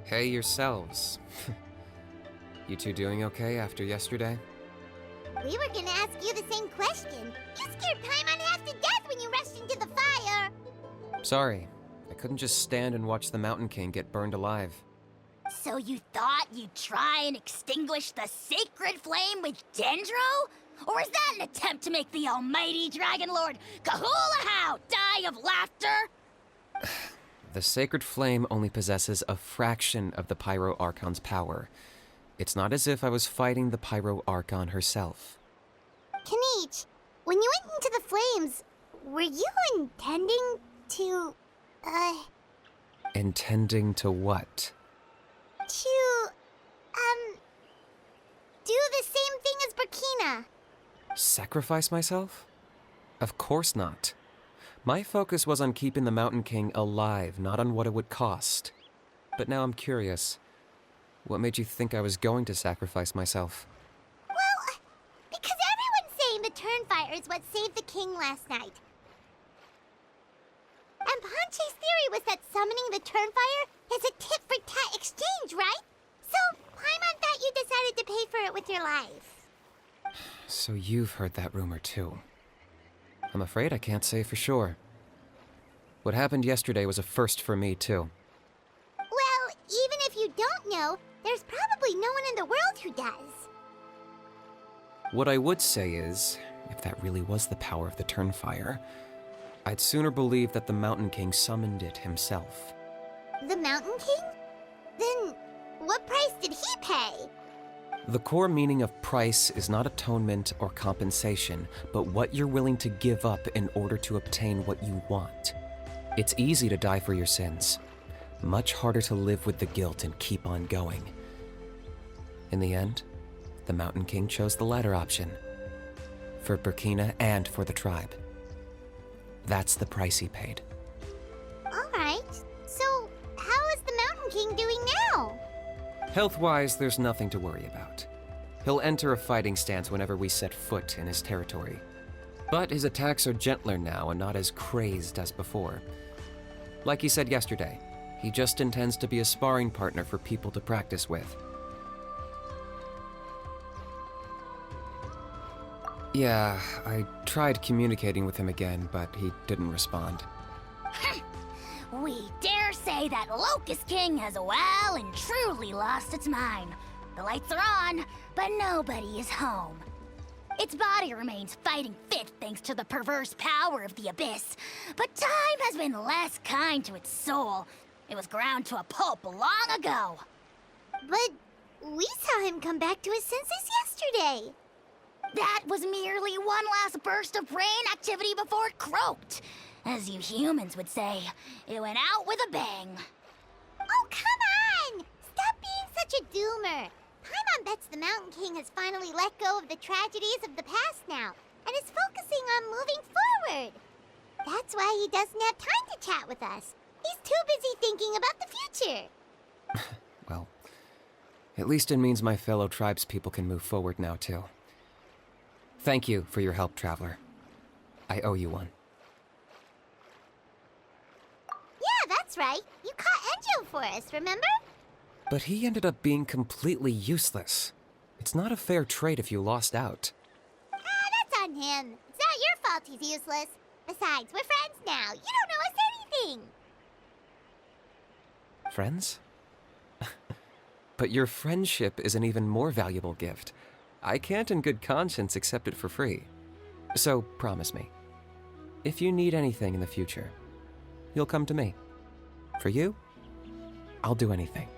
Hey yourselves. You two doing okay after yesterday? We were gonna ask you the same question. You scared Paimon half to death when you rushed into the fire! Sorry, I couldn't just stand and watch the Mountain King get burned alive. So you thought you'd try and extinguish the sacred flame with Dendro? Or is that an attempt to make the almighty Dragon Lord Kahulahau die of laughter? The sacred flame only possesses a fraction of the Pyro Archon's power. It's not as if I was fighting the Pyro Archon herself. KINICH, when you went into the flames, were you intending to, Intending to what? do the same thing as Burkina? Sacrifice myself? Of course not. My focus was on keeping the Mountain King alive, not on what it would cost. But now I'm curious. What made you think I was going to sacrifice myself? Well, because everyone's saying the Turnfire is what saved the king last night. And Ponche's theory was that summoning the Turnfire is a tit-for-tat exchange, right? So, Paimon thought you decided to pay for it with your life. So you've heard that rumor too. I'm afraid I can't say for sure. What happened yesterday was a first for me too. Well, even if you don't know, there's probably no one in the world who does. What I would say is, if that really was the power of the Turnfire, I'd sooner believe that the Mountain King summoned it himself. The Mountain King? Then, what price did he pay? The core meaning of price is not atonement or compensation, but what you're willing to give up in order to obtain what you want. It's easy to die for your sins. Much harder to live with the guilt and keep on going. In the end, the Mountain King chose the latter option. For Burkina and for the tribe. That's the price he paid. Alright, so how is the Mountain King doing now? Health-wise, there's nothing to worry about. He'll enter a fighting stance whenever we set foot in his territory. But his attacks are gentler now and not as crazed as before. Like he said yesterday, he just intends to be a sparring partner for people to practice with. Yeah, I tried communicating with him again, but he didn't respond. We dare say that Locust King has well and truly lost its mind. The lights are on, but nobody is home. Its body remains fighting fit thanks to the perverse power of the Abyss, but time has been less kind to its soul. It was ground to a pulp long ago. But we saw him come back to his senses yesterday. That was merely one last burst of brain activity before it croaked. As you humans would say, it went out with a bang. Oh, come on! Stop being such a doomer. Paimon bets the Mountain King has finally let go of the tragedies of the past now, and is focusing on moving forward. That's why he doesn't have time to chat with us. He's too busy thinking about the future. Well, at least it means my fellow tribespeople can move forward now too. Thank you for your help, Traveler. I owe you one. Yeah, that's right. You caught Enjo for us, remember? But he ended up being completely useless. It's not a fair trade if you lost out. Ah, that's on him. It's not your fault he's useless. Besides, we're friends now. You don't owe us anything. Friends? But your friendship is an even more valuable gift. I can't in good conscience accept it for free. So promise me, if you need anything in the future, you'll come to me. For you, I'll do anything.